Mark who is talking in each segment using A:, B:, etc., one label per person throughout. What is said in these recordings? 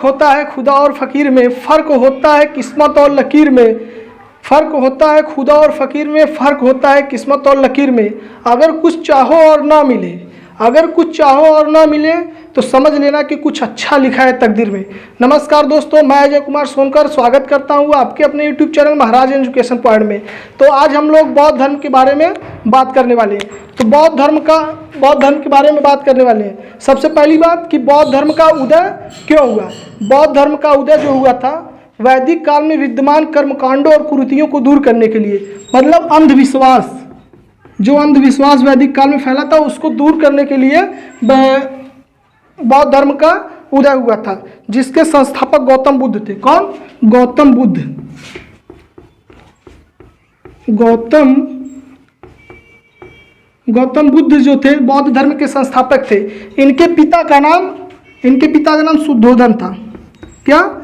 A: होता है खुदा और फ़कीर में, फ़र्क होता है किस्मत और लकीर में। फ़र्क होता है खुदा और फ़कीर में, फ़र्क होता है किस्मत और लकीर में। अगर कुछ चाहो और ना मिले, अगर कुछ चाहो और ना मिले तो समझ लेना कि कुछ अच्छा लिखा है तकदीर में। नमस्कार दोस्तों, मैं अजय कुमार सोनकर स्वागत करता हूँ आपके अपने यूट्यूब चैनल महाराज एजुकेशन पॉइंट में। तो आज हम लोग बौद्ध धर्म के बारे में बात करने वाले हैं। तो बौद्ध धर्म के बारे में बात करने वाले हैं। सबसे पहली बात कि बौद्ध धर्म का उदय क्यों हुआ। बौद्ध धर्म का उदय जो हुआ था वैदिक काल में विद्यमान कर्मकांडों और कुरीतियों को दूर करने के लिए, मतलब अंधविश्वास, जो अंधविश्वास वैदिक काल में फैला था उसको दूर करने के लिए बौद्ध धर्म का उदय हुआ था, जिसके संस्थापक गौतम बुद्ध थे। कौन? गौतम बुद्ध। गौतम बुद्ध जो थे बौद्ध धर्म के संस्थापक थे। इनके पिता का नाम शुद्धोधन था। क्या?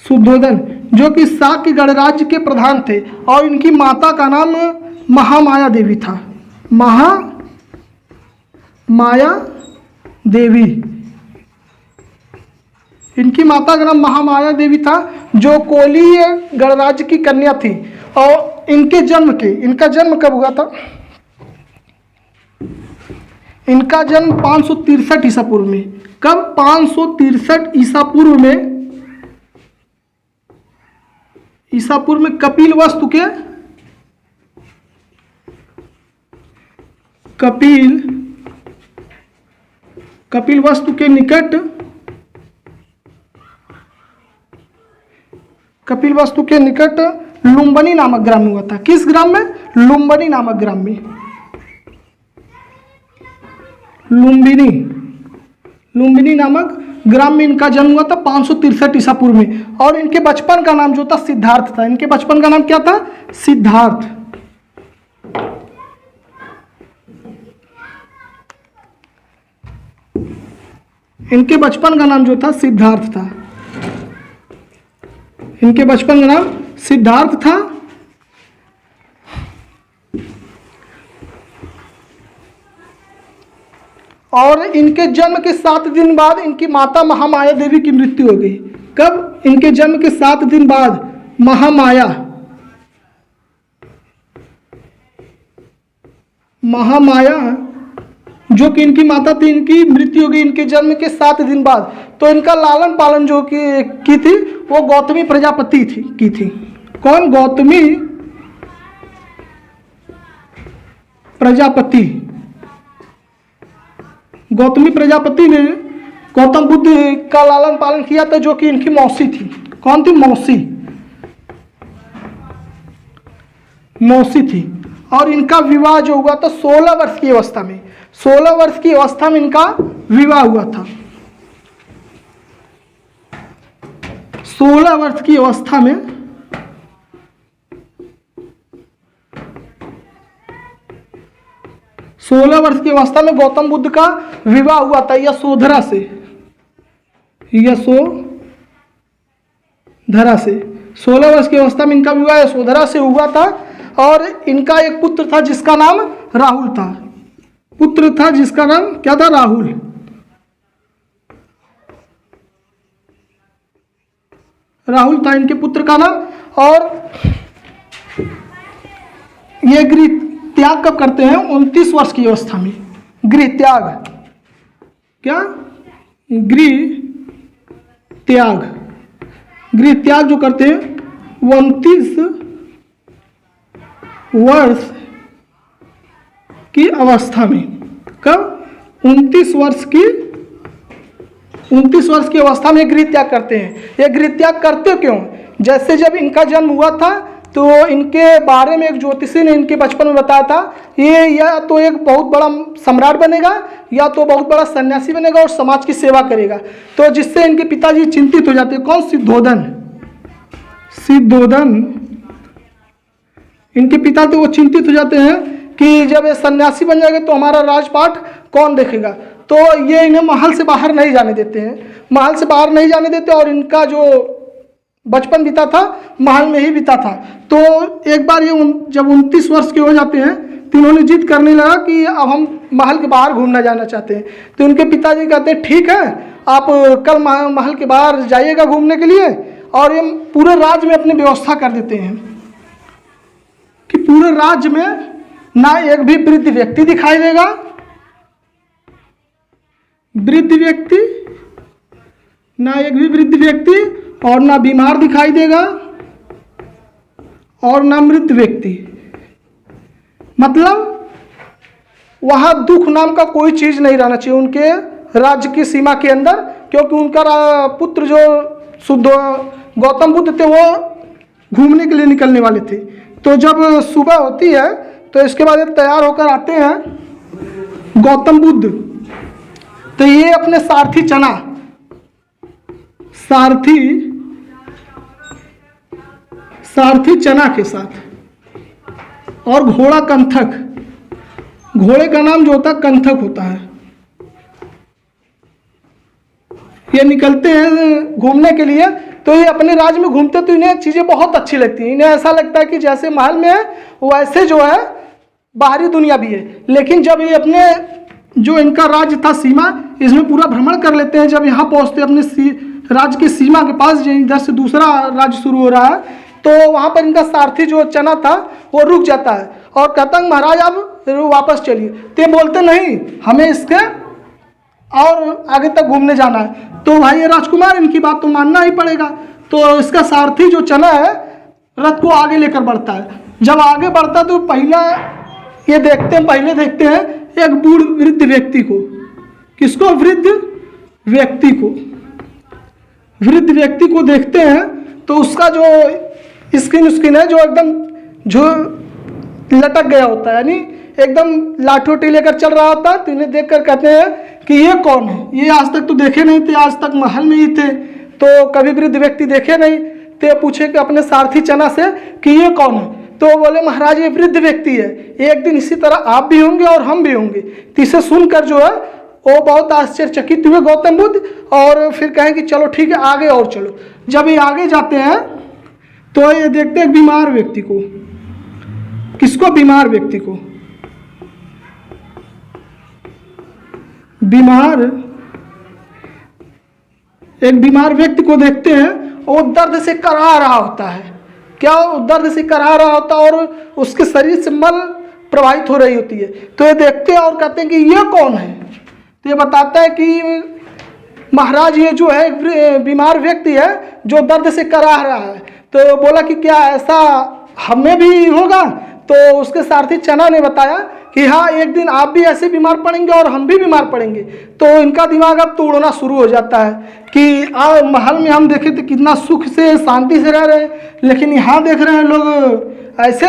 A: शुद्धोधन, जो कि शाक्य गणराज्य के प्रधान थे। और इनकी माता का नाम महामाया देवी था। महामाया देवी, इनकी माता का नाम महामाया देवी था, जो कोलीय गणराज्य की कन्या थी। और इनका जन्म कब हुआ था? इनका जन्म 563 ईसा पूर्व में। कब? 563 ईसा पूर्व में कपिलवस्तु के निकट लुम्बिनी नामक ग्राम में हुआ था। किस ग्राम में? लुम्बिनी नामक ग्राम में। लुम्बिनी नामक ग्राम में इनका जन्म हुआ था 563 ईसा पूर्व में। और इनके बचपन का नाम जो था सिद्धार्थ था। इनके बचपन का नाम क्या था? सिद्धार्थ। इनके बचपन का नाम जो था सिद्धार्थ था। इनके बचपन का नाम सिद्धार्थ था। और इनके जन्म के 7 दिन बाद इनकी माता महामाया देवी की मृत्यु हो गई। कब? इनके जन्म के 7 दिन बाद महामाया जो कि इनकी माता थी, इनकी मृत्यु हो गई इनके जन्म के 7 दिन बाद। तो इनका लालन पालन जो की थी वो गौतमी प्रजापति की थी। कौन? गौतमी प्रजापति ने गौतम बुद्ध का लालन पालन किया था, जो कि इनकी मौसी थी। कौन थी? मौसी थी। और इनका विवाह जो हुआ था 16 वर्ष की अवस्था में। 16 वर्ष की अवस्था में इनका विवाह हुआ था। 16 वर्ष की अवस्था में गौतम बुद्ध का विवाह हुआ था यशोधरा से। 16 वर्ष की अवस्था में इनका विवाह यशोधरा से हुआ था। और इनका एक पुत्र था जिसका नाम राहुल था। जिसका नाम क्या था? राहुल था इनके पुत्र का नाम। और ये गृह त्याग कब करते हैं? 29 वर्ष की अवस्था में। गृह त्याग जो करते हैं 29 वर्ष की अवस्था में। कब? 29 वर्ष की अवस्था में गृह त्याग करते हैं। ये गृह त्याग करते क्यों? जैसे जब इनका जन्म हुआ था तो इनके बारे में एक ज्योतिषी ने इनके बचपन में बताया था, ये या तो एक बहुत बड़ा सम्राट बनेगा या तो बहुत बड़ा सन्यासी बनेगा और समाज की सेवा करेगा। तो जिससे इनके पिताजी चिंतित हो जाते हैं। कौन? सिद्धोधन। इनके पिता तो वो चिंतित हो जाते हैं कि जब ये सन्यासी बन जाएगा तो हमारा राजपाट कौन देखेगा। तो ये इन्हें महल से बाहर नहीं जाने देते और इनका जो बचपन बीता था महल में ही बीता था। तो एक बार ये जब 29 वर्ष के हो जाते हैं तो इन्होंने जिद करने लगा कि अब हम महल के बाहर घूमना जाना चाहते हैं। तो उनके पिताजी कहते हैं ठीक है, आप कल महल के बाहर जाइएगा घूमने के लिए, और ये पूरे राज्य में अपनी व्यवस्था कर देते हैं कि पूरे राज्य में ना एक भी वृद्ध व्यक्ति दिखाई देगा, वृद्ध व्यक्ति, ना एक भी वृद्ध व्यक्ति, और ना बीमार दिखाई देगा, और ना मृत व्यक्ति। मतलब वहाँ दुख नाम का कोई चीज़ नहीं रहना चाहिए उनके राज्य की सीमा के अंदर, क्योंकि उनका पुत्र जो शुद्ध गौतम बुद्ध थे वो घूमने के लिए निकलने वाले थे। तो जब सुबह होती है तो इसके बाद ये तैयार होकर आते हैं गौतम बुद्ध। तो ये अपने सारथी चना, सारथी चना के साथ, और घोड़ा कंथक, घोड़े का नाम जो होता है कंथक होता है, ये निकलते हैं घूमने के लिए। तो ये अपने राज्य में घूमते तो इन्हें चीज़ें बहुत अच्छी लगती हैं, इन्हें ऐसा लगता है कि जैसे महल में है वैसे जो है बाहरी दुनिया भी है। लेकिन जब ये अपने जो इनका राज्य था सीमा, इसमें पूरा भ्रमण कर लेते हैं, जब यहाँ पहुँचते अपने राज्य की सीमा के पास, इधर से दूसरा राज्य शुरू हो रहा है, तो वहाँ पर इनका सारथी जो चना था वो रुक जाता है और कहता है महाराज आप वापस चलिए। तो ये बोलते नहीं, हमें इसके और आगे तक घूमने जाना है। तो भाई ये राजकुमार, इनकी बात तो मानना ही पड़ेगा। तो इसका सारथी जो चना है रथ को आगे लेकर बढ़ता है। जब आगे बढ़ता तो पहले देखते हैं एक बूढ़ वृद्ध व्यक्ति को। किसको? वृद्ध व्यक्ति को देखते हैं तो उसका जो स्किन है जो एकदम जो लटक गया होता है, यानी एकदम लाठोटी लेकर चल रहा होता है। तो इन्हें देखकर कहते हैं कि ये कौन है, ये आज तक तो देखे नहीं थे, आज तक महल में ही थे तो कभी वृद्ध व्यक्ति देखे नहीं। तो पूछे कि अपने सारथी चना से कि ये कौन है। तो बोले महाराज ये वृद्ध व्यक्ति है, एक दिन इसी तरह आप भी होंगे और हम भी होंगे। तो इसे सुनकर जो है वो बहुत आश्चर्यचकित हुए गौतम बुद्ध, और फिर कहें कि चलो ठीक है आगे और चलो। जब ये आगे जाते हैं तो ये देखते हैं बीमार व्यक्ति को। किसको? बीमार व्यक्ति को। एक बीमार व्यक्ति को देखते हैं, वो दर्द से कराह रहा होता है। क्या? वो दर्द से कराह रहा होता है और उसके शरीर से मल प्रवाहित हो रही होती है। तो ये देखते हैं और कहते हैं कि ये कौन है। तो ये बताता है कि महाराज ये जो है बीमार व्यक्ति है जो दर्द से कराह रहा है। तो बोला कि क्या ऐसा हमें भी होगा? तो उसके सारथी चना ने बताया कि हाँ एक दिन आप भी ऐसे बीमार पड़ेंगे और हम भी बीमार पड़ेंगे। तो इनका दिमाग अब तोड़ना शुरू हो जाता है कि महल में हम देखे तो कितना सुख से शांति से रह रहे हैं, लेकिन यहाँ देख रहे हैं लोग ऐसे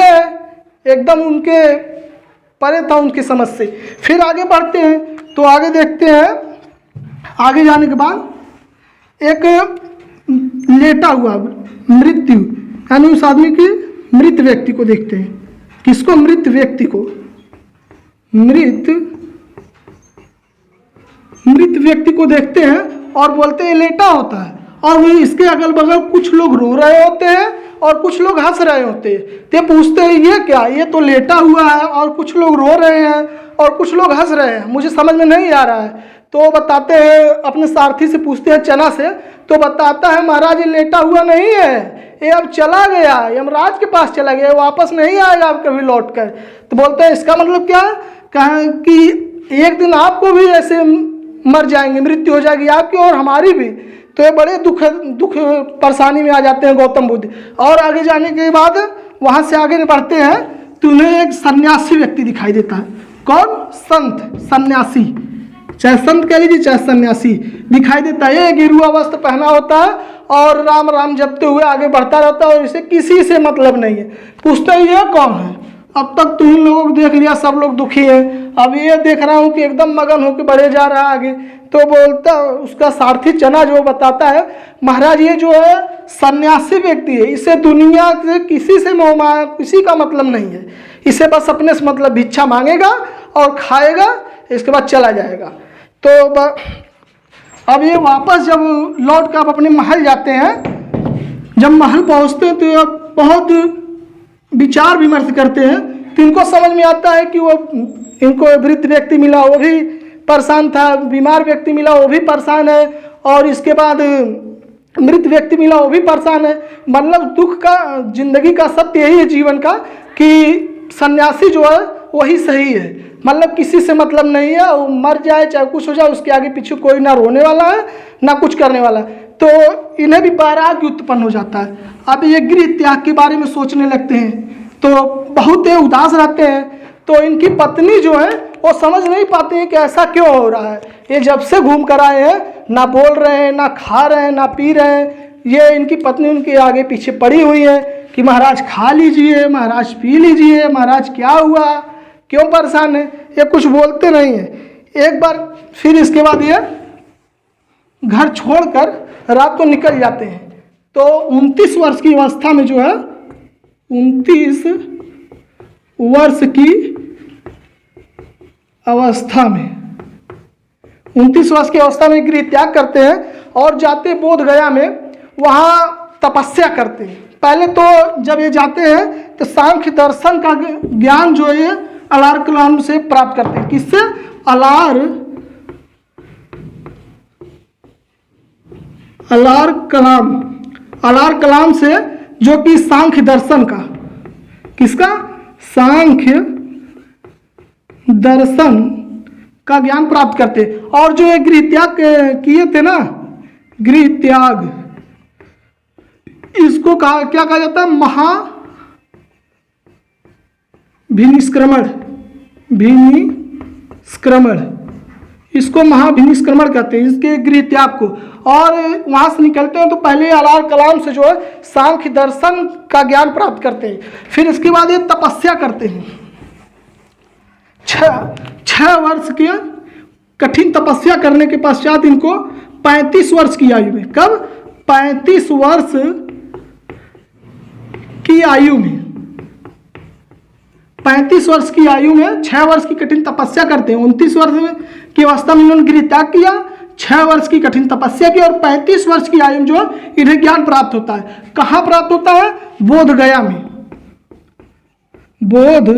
A: एकदम उनके परे था उनकी समझ से। फिर आगे बढ़ते हैं तो आगे देखते हैं, आगे जाने के बाद एक लेटा हुआ मृत्यु, यानी उस आदमी की मृत व्यक्ति को देखते हैं। किसको? मृत व्यक्ति को। मृत व्यक्ति को देखते हैं और बोलते हैं लेटा होता है, और वही इसके अगल बगल कुछ लोग रो रहे होते हैं और कुछ लोग हंस रहे होते हैं। ते पूछते हैं ये क्या, ये तो लेटा हुआ है और कुछ लोग रो रहे हैं और कुछ लोग हंस रहे हैं, मुझे समझ में नहीं आ रहा है। तो बताते हैं, अपने सारथी से पूछते हैं चना से, तो बताता है महाराज ये लेटा हुआ नहीं है, ये अब चला गया, यमराज के पास चला गया, वापस नहीं आएगा अब कभी लौट कर। तो बोलते हैं इसका मतलब क्या? कहा कि एक दिन आपको भी ऐसे मर जाएंगे, मृत्यु हो जाएगी आपकी और हमारी भी। तो ये बड़े दुख परेशानी में आ जाते हैं गौतम बुद्ध। और आगे जाने के बाद वहाँ से आगे बढ़ते हैं तो उन्हें एक सन्यासी व्यक्ति दिखाई देता है। कौन? संत, सन्यासी, चाहे संत कह लीजिए चाहे सन्यासी दिखाई देता है। ये गेरुआ वस्त्र पहना होता है और राम राम जपते हुए आगे बढ़ता रहता है और इसे किसी से मतलब नहीं है। पूछते हैं ये कौन है? अब तक तुम लोगों को देख लिया, सब लोग दुखी हैं, अब ये देख रहा हूँ कि एकदम मगन होकर बढ़े जा रहा है आगे। तो बोलता उसका सारथी चना जो बताता है महाराज ये जो है सन्यासी व्यक्ति है, इसे दुनिया से किसी का मतलब नहीं है, इसे बस अपने से मतलब भिक्षा मांगेगा और खाएगा, इसके बाद चला जाएगा। तो अब ये वापस जब लौट कर अपने महल जाते हैं, जब महल पहुंचते हैं तो अब बहुत विचार विमर्श करते हैं तो इनको समझ में आता है कि वो इनको वृद्ध व्यक्ति मिला वो भी परेशान था, बीमार व्यक्ति मिला वो भी परेशान है, और इसके बाद मृत व्यक्ति मिला वो भी परेशान है। मतलब दुख का, जिंदगी का सत्य यही है जीवन का कि सन्यासी जो है वही सही है। मतलब किसी से मतलब नहीं है, वो मर जाए चाहे कुछ हो जाए, उसके आगे पीछे कोई ना रोने वाला है ना कुछ करने वाला है। तो इन्हें भी वैराग्य उत्पन्न हो जाता है। अब ये गृह त्याग के बारे में सोचने लगते हैं तो बहुत उदास रहते हैं। तो इनकी पत्नी जो है वो समझ नहीं पाते हैं कि ऐसा क्यों हो रहा है। ये जब से घूम कर आए हैं ना बोल रहे हैं, ना खा रहे हैं, ना पी रहे हैं। ये इनकी पत्नी उनके आगे पीछे पड़ी हुई है कि महाराज खा लीजिए, महाराज पी लीजिए, महाराज क्या हुआ, क्यों परेशान है। ये कुछ बोलते नहीं है। एक बार फिर इसके बाद ये घर छोड़कर रात को निकल जाते हैं। तो 29 वर्ष की अवस्था में जो है, 29 वर्ष की अवस्था में 29 वर्ष की अवस्था में गृह त्याग करते हैं और जाते बोध गया में, वहाँ तपस्या करते हैं। पहले तो जब ये जाते हैं तो सांख्य दर्शन का ज्ञान जो है अलार कलाम से प्राप्त करते हैं। किससे? अलार कलाम से, जो कि सांख्य दर्शन का, किसका? सांख्य दर्शन का ज्ञान प्राप्त करते। और जो ये गृह त्याग किए थे ना, गृह त्याग, इसको क्या कहा जाता है? भिनिष्क्रमण, इसको महाभिनिष्क्रमण कहते हैं, इसके गृह त्याग को। और वहां से निकलते हैं तो पहले अलार कलाम से जो है सांख्य दर्शन का ज्ञान प्राप्त करते हैं। फिर इसके बाद ये तपस्या करते हैं। 6 वर्ष की कठिन तपस्या करने के पश्चात इनको 35 वर्ष की आयु में, कब? 35 वर्ष की आयु में, 35 वर्ष की आयु में 6 वर्ष की कठिन तपस्या करते हैं। 29 वर्ष की अवस्था में इन्होंने गृह त्याग किया, 6 वर्ष की कठिन तपस्या की, और 35 वर्ष की आयु में जो इन्हें ज्ञान प्राप्त होता है। कहाँ प्राप्त होता है? बोध गया में। बोध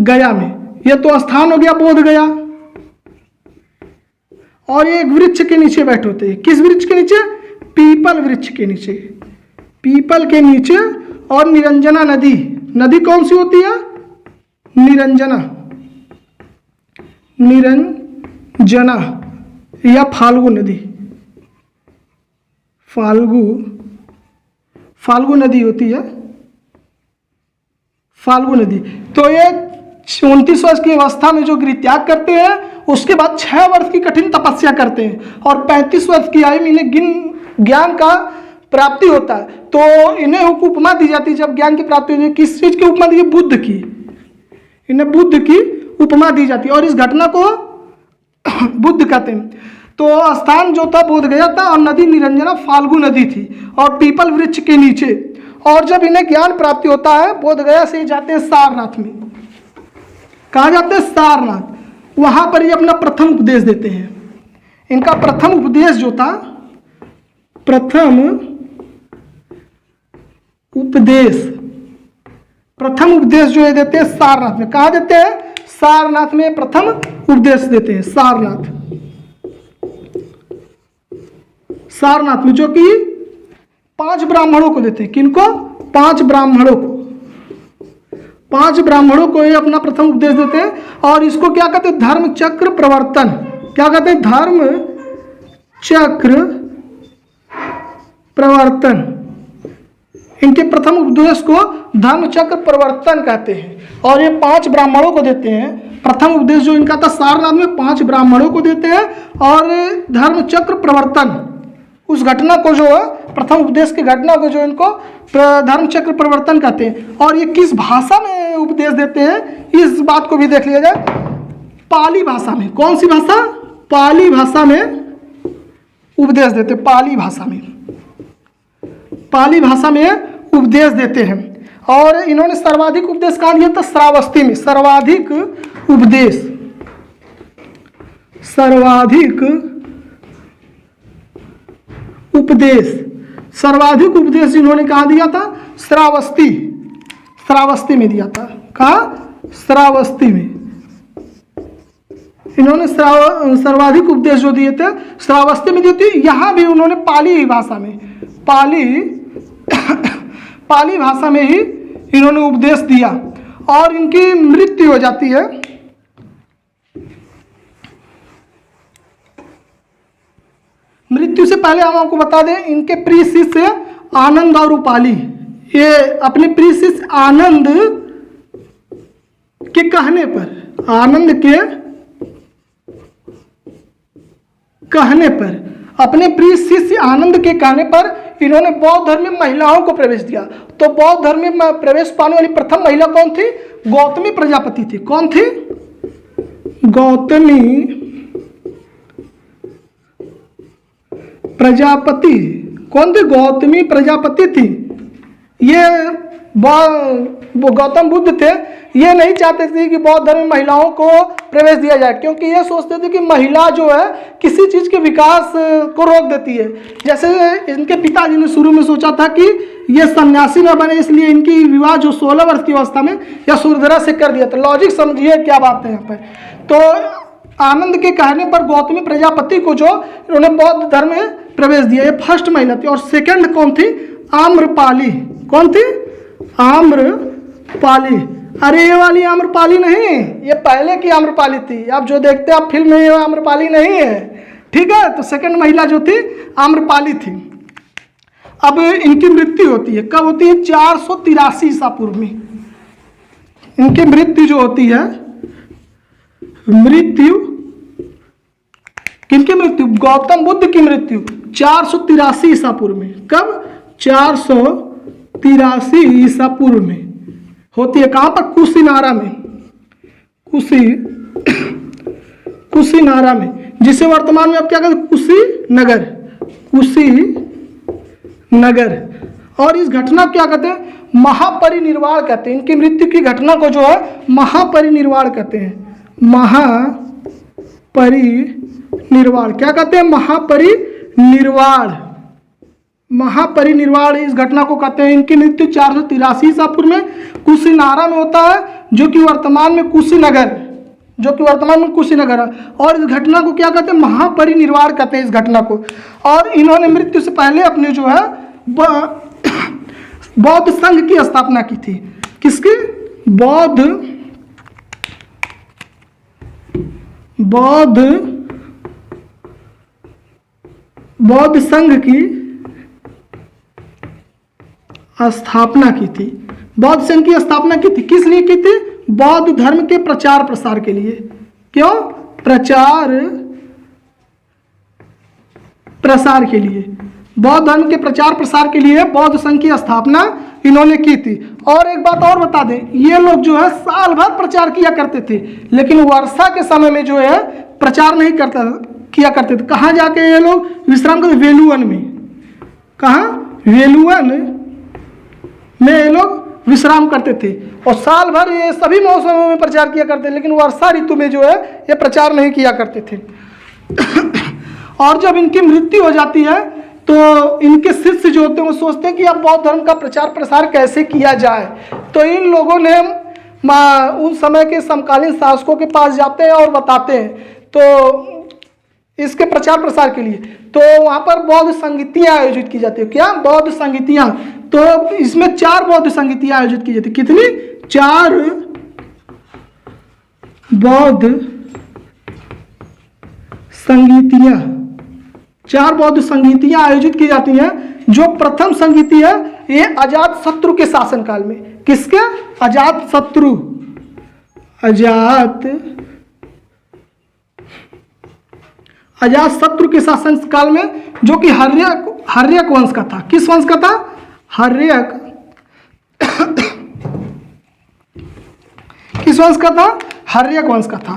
A: गया में, यह तो स्थान हो गया बोध गया। और ये एक वृक्ष के नीचे बैठे होते हैं। किस वृक्ष के नीचे? पीपल वृक्ष के नीचे, पीपल के नीचे। और निरंजना नदी, नदी कौन सी होती है? निरंजना या फाल्गु नदी, फाल्गु नदी होती है, फाल्गु नदी। तो ये 29 वर्ष की अवस्था में जो गृह त्याग करते हैं, उसके बाद 6 वर्ष की कठिन तपस्या करते हैं, और 35 वर्ष की आयु में इन्हें ज्ञान का प्राप्ति होता है। तो इन्हें उपमा दी जाती है जब ज्ञान की प्राप्ति होती है। किस चीज की उपमा दी? बुद्ध की। इन्हें बुद्ध की उपमा दी जाती है, और इस घटना को बुद्ध कहते हैं। तो स्थान जो था बोध गया था, और नदी निरंजना फाल्गु नदी थी, और पीपल वृक्ष के नीचे। और जब इन्हें ज्ञान प्राप्ति होता है, बोध गया से जाते हैं सारनाथ में। कहाँ जाते हैं? सारनाथ। वहां पर ये अपना प्रथम उपदेश देते हैं। इनका प्रथम उपदेश जो था, प्रथम उपदेश जो है देते हैं सारनाथ में। कहाँ देते हैं? सारनाथ में प्रथम उपदेश देते हैं। सारनाथ में, जो कि 5 ब्राह्मणों को देते हैं। किनको? 5 ब्राह्मणों को। 5 ब्राह्मणों को ये अपना प्रथम उपदेश देते हैं। और इसको क्या कहते हैं? धर्म चक्र प्रवर्तन। क्या कहते हैं? धर्म चक्र प्रवर्तन। इनके प्रथम उपदेश को धर्म चक्र प्रवर्तन कहते हैं। और ये 5 ब्राह्मणों को देते हैं। प्रथम उपदेश जो इनका था सारनाथ में, 5 ब्राह्मणों को देते हैं। और धर्म चक्र प्रवर्तन, उस घटना को जो है, प्रथम उपदेश की घटना को जो इनको धर्म चक्र प्रवर्तन कहते हैं। और ये किस भाषा में उपदेश देते हैं, इस बात को भी देख लिया जाए। पाली भाषा में। कौन सी भाषा? पाली भाषा में उपदेश देते। पाली भाषा में उपदेश देते हैं। और इन्होंने सर्वाधिक उपदेश कहाँ दिया था? श्रावस्ती में। सर्वाधिक उपदेश इन्होंने कहाँ दिया था? श्रावस्ती में दिया था। कहाँ? श्रावस्ती में। इन्होंने सर्वाधिक उपदेश जो दिए थे श्रावस्ती में दिए थे। यहाँ भी उन्होंने पाली भाषा में पाली भाषा में ही इन्होंने उपदेश दिया और इनकी मृत्यु हो जाती है। मृत्यु से पहले हम आपको बता दें, इनके प्रिय शिष्य आनंद और उपाली, ये अपने प्रिय शिष्य आनंद के कहने पर, आनंद के कहने पर, अपने प्रिय शिष्य आनंद के कहने पर इन्होंने बौद्ध धर्म में महिलाओं को प्रवेश दिया। तो बौद्ध धर्म में प्रवेश पाने वाली प्रथम महिला कौन थी? गौतमी प्रजापति थी। कौन थी? गौतमी प्रजापति। कौन थी? गौतमी प्रजापति थी। ये गौतम बुद्ध थे, ये नहीं चाहते थे कि बौद्ध धर्म में महिलाओं को प्रवेश दिया जाए, क्योंकि ये सोचते थे कि महिला जो है किसी चीज़ के विकास को रोक देती है। जैसे इनके पिताजी ने शुरू में सोचा था कि ये सन्यासी न बने, इसलिए इनकी विवाह जो 16 वर्ष की अवस्था में या सूर्यधरा से कर दिया था। लॉजिक समझिए क्या बात है यहाँ पर। तो आनंद के कहने पर गौतमी प्रजापति को जो इन्होंने बौद्ध धर्म में प्रवेश दिया, ये फर्स्ट महिला थी। और सेकंड कौन थी? आम्रपाली। कौन थी? आम्रपाली। अरे ये वाली आम्रपाली नहीं, ये पहले की आम्रपाली थी। आप जो देखते हैं आप फिल्म में, ये आम्रपाली नहीं है, ठीक है। तो सेकंड महिला जो थी आम्रपाली थी। अब इनकी मृत्यु होती है, कब होती है? 483 ईसा पूर्व में इनकी मृत्यु जो होती है। मृत्यु किनकी मृत्यु? गौतम बुद्ध की मृत्यु 483 ईसा पूर्व में। कब? 483 ईसा पूर्व में होती है। कहां पर? कुशीनारा में। कुशीनारा में, जिसे वर्तमान में आप क्या कहते हैं? कुशीनगर। कुशीनगर। और इस घटना को क्या कहते हैं? महापरिनिर्वाण कहते हैं। इनकी मृत्यु की घटना को जो है महापरिनिर्वाण कहते हैं। महापरिनिर्वाण क्या कहते हैं? महापरिनिर्वाण। महापरिनिर्वाण इस घटना को कहते हैं। इनकी मृत्यु 483 ईसा पूर्व में कुशीनारा में होता है, जो कि वर्तमान में कुशीनगर है। और इस घटना को क्या कहते हैं? महापरिनिर्वाण कहते हैं इस घटना को। और इन्होंने मृत्यु से पहले अपने जो है बौद्ध संघ की स्थापना की थी। किसकी? बौद्ध संघ की स्थापना की थी। बौद्ध संघ की स्थापना की थी। किस लिए की थी? बौद्ध धर्म के प्रचार प्रसार के लिए। क्यों? प्रचार प्रसार के लिए, बौद्ध धर्म के प्रचार प्रसार के लिए बौद्ध संघ की स्थापना इन्होंने की थी। और एक बात और बता दें, ये लोग जो है साल भर प्रचार किया करते थे, लेकिन वर्षा के समय में जो है प्रचार नहीं किया करते थे। कहाँ जाके ये लोग विश्राम करते? वेलुवन में। कहाँ? वेलुवन में ये लोग विश्राम करते थे। और साल भर ये सभी मौसमों में प्रचार किया करते थे, लेकिन वर्षा ऋतु में जो है ये प्रचार नहीं किया करते थे। और जब इनकी मृत्यु हो जाती है तो इनके शिष्य जो होते हैं वो सोचते हैं कि अब बौद्ध धर्म का प्रचार प्रसार कैसे किया जाए। तो इन लोगों ने उन समय के समकालीन शासकों के पास जाते हैं और बताते हैं, तो इसके प्रचार प्रसार के लिए। तो वहाँ पर बौद्ध संगीतियाँ आयोजित की जाती है। क्या? बौद्ध संगीतियाँ। तो इसमें 4 बौद्ध संगीतियाँ आयोजित की जाती है। कितनी? 4 बौद्ध संगीतियाँ। 4 बौद्ध संगीतियाँ आयोजित की जाती हैं। जो प्रथम संगीति है ये अजात शत्रु के शासनकाल में। किसके? अजात शत्रु के शासन काल में, जो कि हर्यक वंश का था। किस वंश का था? हर्यक। किस वंश का था? हर्यक वंश का था।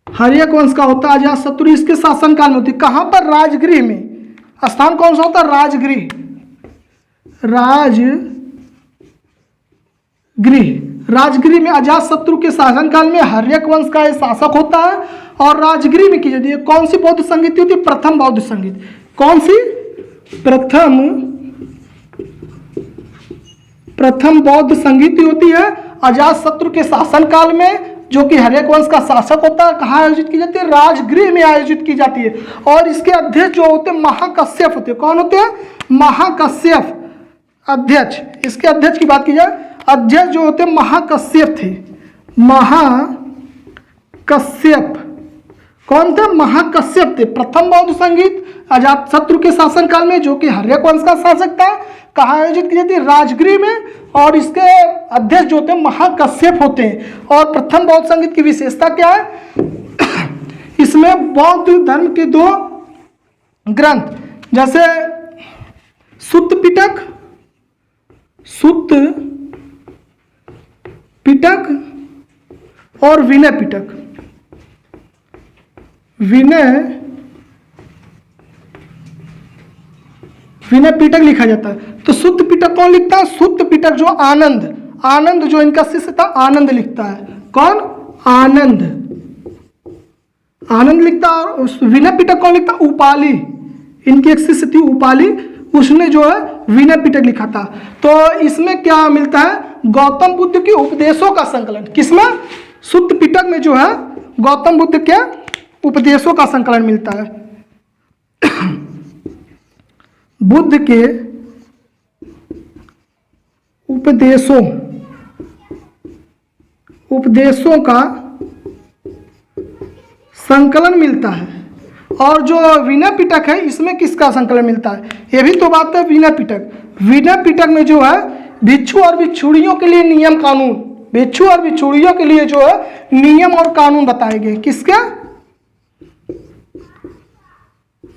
A: हर्यक वंश का होता है अजात शत्रु। इसके शासन काल में होती। कहां पर? राजगृह में। स्थान कौन सा होता है? राजगृह में अजात शत्रु के शासनकाल में हर्यक वंश का शासक होता है और राजगृह में की जाती है। कौन सी बौद्ध संगीति होती है? प्रथम बौद्ध संगीत। कौन सी? प्रथम प्रथम बौद्ध संगीति होती है अजातशत्रु के शासनकाल में, जो कि हर्यक वंश का शासक होता है। कहाँ आयोजित की जाती है? राजगृह में आयोजित की जाती है। और इसके अध्यक्ष जो होते हैं महाकश्यप होते हैं। कौन होते हैं? महाकश्यप अध्यक्ष। इसके अध्यक्ष की बात की जाए, अध्यक्ष जो होते हैं महाकश्यप थे। महाकश्यप कौन थे? महाकश्यप थे। प्रथम बौद्ध संगीत अजातशत्रु के शासनकाल में, जो कि हर्यक वंश का शासक था। कहाँ आयोजित की जाती है? राजगृह में। और इसके अध्यक्ष जो होते हैं महाकश्यप होते हैं। और प्रथम बौद्ध संगीत की विशेषता क्या है? इसमें बौद्ध धर्म के 2 ग्रंथ, जैसे सुत्त पिटक और विनय पिटक। विनय पिटक लिखा जाता है। तो सुत्त पिटक कौन लिखता है? सुत्त पिटक जो आनंद जो इनका शिष्य था, आनंद लिखता है। कौन? आनंद लिखता है। और विनय पिटक कौन लिखता? उपाली। इनकी एक शिष्य थी उपाली, उसने जो है विनय पिटक लिखा था। तो इसमें क्या मिलता है? गौतम बुद्ध के उपदेशों का संकलन। किसमें? सुत्त पिटक में जो है गौतम बुद्ध के उपदेशों का संकलन मिलता है। बुद्ध के उपदेशों का संकलन मिलता है। और जो विनय पिटक है, इसमें किसका संकलन मिलता है? ये भी तो बात है। विनय पिटक में जो है भिक्षु और भिक्षुणियों के लिए नियम कानून, भिक्षु और भिक्षुणियों के लिए जो है नियम और कानून बताए गए। किसके?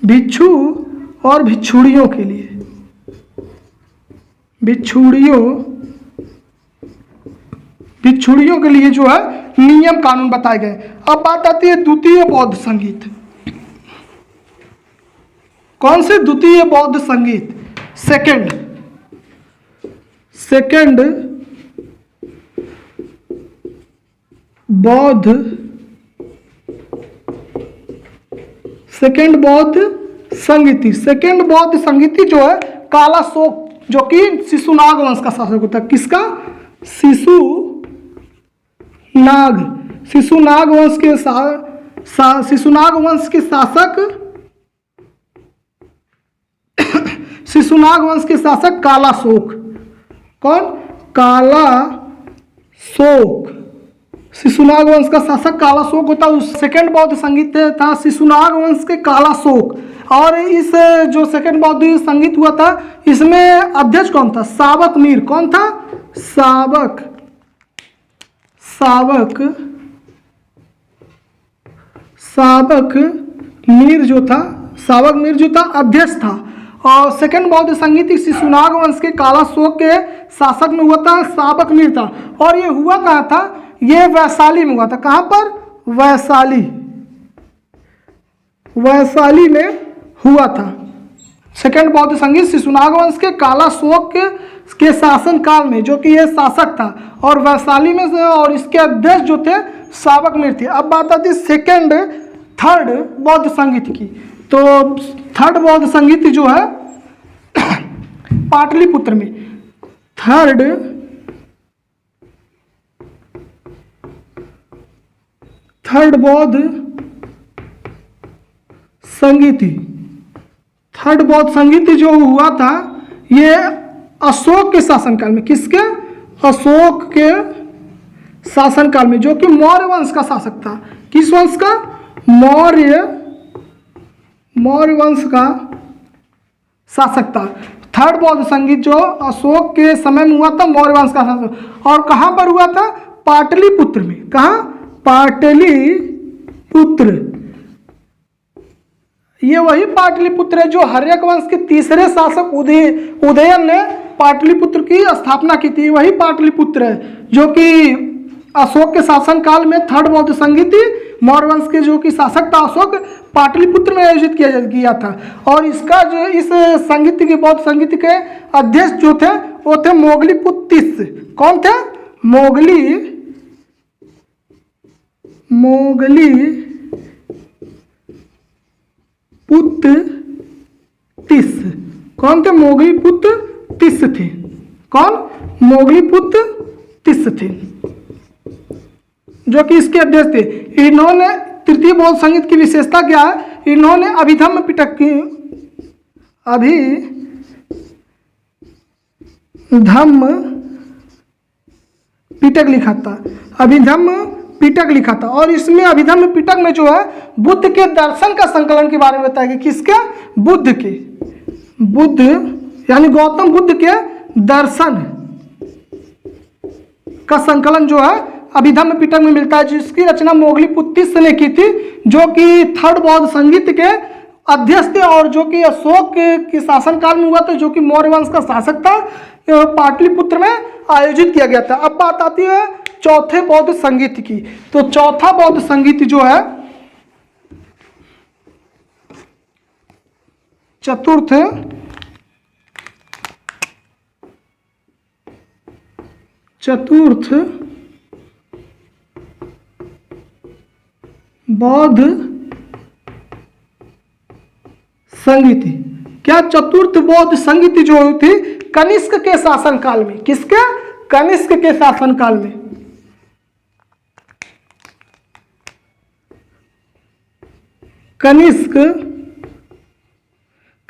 A: भिक्षु और भिक्षुणियों के लिए, भिक्षुणियों के लिए जो है नियम कानून बताए गए। अब बात आती है द्वितीय बौद्ध संगीत। कौन से? द्वितीय बौद्ध संगीत, सेकंड बौद्ध संगीति जो है काला शोक, जो कि शिशुनाग वंश का शासक होता है। किसका? शिशुनाग वंश के शासक काला शोक। कौन? काला शोक। शिशुनाग वंश का शासक काला शोक होता है। उस सेकंड बौद्ध संगीत था शिशुनाग वंश के काला शोक। और इस जो सेकंड बौद्ध संगीत हुआ था, इसमें अध्यक्ष कौन था? साबक मीर। कौन था? साबक मीर जो था अध्यक्ष था। और सेकंड बौद्ध संगीत शिशुनाग वंश के काला शोक के शासक में हुआ था, साबक मीर था। और ये हुआ कहाँ था? ये वैशाली में हुआ था। कहाँ पर? वैशाली में हुआ था। सेकंड बौद्ध संगीत शिशुनाग वंश के काला शोक के शासन काल में, जो कि ये शासक था, और वैशाली में से। और इसके अध्यक्ष जो थे साबक मीर थे। अब बात आती है थर्ड बौद्ध संगीत की। तो थर्ड बौद्ध संगीत जो है पाटलिपुत्र में। थर्ड बौद्ध संगीति जो हुआ था, ये अशोक के शासनकाल में। किसके? अशोक के शासनकाल में, जो कि मौर्य वंश का शासक था। किस वंश का? मौर्य वंश का शासक था। थर्ड बौद्ध संगीत जो अशोक के समय में हुआ था, मौर्य वंश का शासक। और कहाँ पर हुआ था? पाटलिपुत्र में। कहाँ? पाटलिपुत्र। ये वही पाटलिपुत्र है जो हर्यक वंश के तीसरे शासक उदयन ने पाटलिपुत्र की स्थापना की थी। वही पाटलिपुत्र है जो कि अशोक के शासन काल में थर्ड बौद्ध संगीत मौर्य वंश के जो कि शासक था अशोक, पाटलिपुत्र में आयोजित किया था। और इसका जो इस संगीत के बौद्ध संगीत के अध्यक्ष जो थे वो थे मोगलीपुत्र तीस। कौन थे? मोगलीपुत्र तीस। कौन थे? मोगलीपुत्र तीस थे। कौन? मोगलीपुत्र तिस्स थे, जो कि इसके अध्यक्ष थे। इन्होंने तृतीय बौद्ध संगीत की विशेषता क्या है? इन्होंने अभिधम्म पिटक लिखा था, अभिधम्म पिटक लिखा था। और इसमें अभिधम्म पिटक में जो है बुद्ध के दर्शन का संकलन के बारे में बताया गया। किसके? बुद्ध यानी गौतम बुद्ध के दर्शन का संकलन जो है अभिधम्म पिटक में मिलता है, जिसकी रचना मोगलीपुत्र तिस्स ने की थी, जो कि थर्ड बौद्ध संगीत के अध्यक्ष थे और जो कि अशोक के शासनकाल में हुआ था, जो कि मौर्य वंश का शासक था। पाटलिपुत्र में आयोजित किया गया था। अब बात आती है चौथे बौद्ध संगीत की। तो चौथा बौद्ध संगीत जो है चतुर्थ बौद्ध संगीति। क्या? चतुर्थ बौद्ध संगीति जो थी कनिष्क के शासनकाल में। किसके? कनिष्क के शासनकाल में।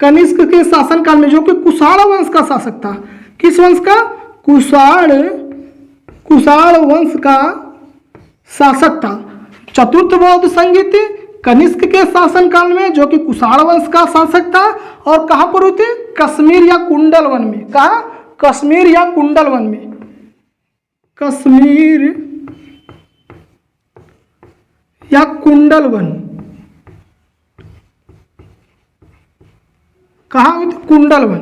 A: कनिष्क के शासनकाल में, जो कि कुषाण वंश का शासक था। किस वंश का? कुषाण वंश का शासक था। चतुर्थ बौद्ध संगीत कनिष्क के शासनकाल में, जो कि कुषाण वंश का शासक था। और कहां पर हुई थी? कश्मीर या कुंडल वन में। कहा? कश्मीर या कुंडल वन में। कश्मीर या कुंडल वन। कहां हुई थी? कुंडल वन।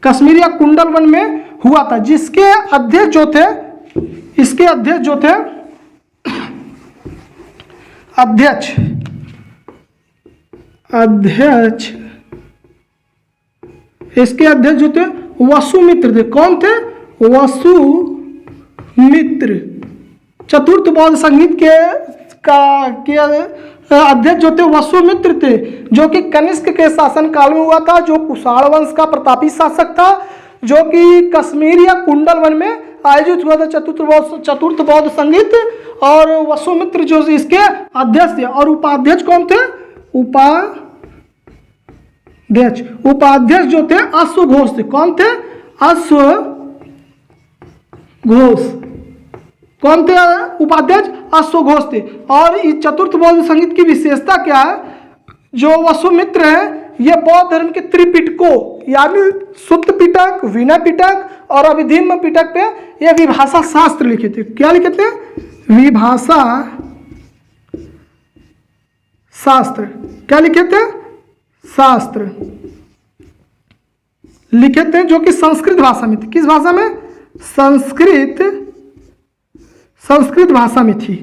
A: कश्मीर या कुंडल वन में हुआ था, जिसके अध्यक्ष जो थे, इसके अध्यक्ष जो थे, इसके अध्यक्ष जो थे वसुमित्र थे। कौन थे? वसुमित्र। चतुर्थ बौद्ध संगीत के अध्यक्ष जो थे वसुमित्र थे, जो कि कनिष्क के शासन काल में हुआ था, जो कुषाण वंश का प्रतापी शासक था, जो कि कश्मीर या कुंडल वन में आयोजित हुआ था चतुर्थ बौद्ध संगीत। और वसुमित्र जो इसके अध्यक्ष थे। और उपाध्यक्ष कौन थे? उपाध्यक्ष जो थे अश्वघोष थे। कौन थे? अश्वघोष। कौन थे उपाध्यक्ष? अश्वघोष थे। और इस चतुर्थ बौद्ध संगीत की विशेषता क्या है? जो वसुमित्र है, ये बौद्ध धर्म के त्रिपिटकों यानी शुद्ध पिटक, विनय पिटक और अभिधम्म पिटक पे ये विभाषा शास्त्र लिखे थे। क्या लिखे थे? विभाषा शास्त्र। क्या लिखे थे? शास्त्र लिखे थे, जो कि संस्कृत भाषा में थे। किस भाषा में? संस्कृत भाषा में थी,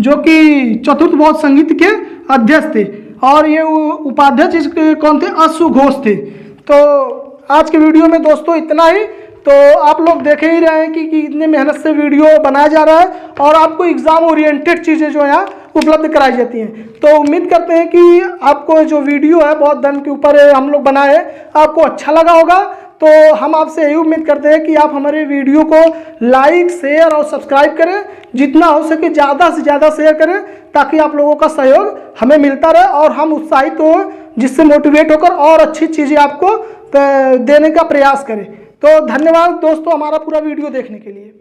A: जो कि चतुर्थ बौद्ध संगीत के अध्यक्ष थे। और ये उपाध्यक्ष कौन थे? अश्वघोष थे। तो आज के वीडियो में दोस्तों इतना ही। तो आप लोग देख ही रहे हैं कि इतने मेहनत से वीडियो बनाया जा रहा है और आपको एग्जाम ओरिएंटेड चीज़ें जो है उपलब्ध कराई जाती हैं। तो उम्मीद करते हैं कि आपको जो वीडियो है बौद्ध धर्म के ऊपर हम लोग बनाए हैं, आपको अच्छा लगा होगा। तो हम आपसे यही उम्मीद करते हैं कि आप हमारे वीडियो को लाइक, शेयर और सब्सक्राइब करें। जितना हो सके ज़्यादा से ज़्यादा शेयर करें, ताकि आप लोगों का सहयोग हमें मिलता रहे और हम उत्साहित हो, जिससे मोटिवेट होकर और अच्छी चीज़ें आपको देने का प्रयास करें। तो धन्यवाद दोस्तों हमारा पूरा वीडियो देखने के लिए।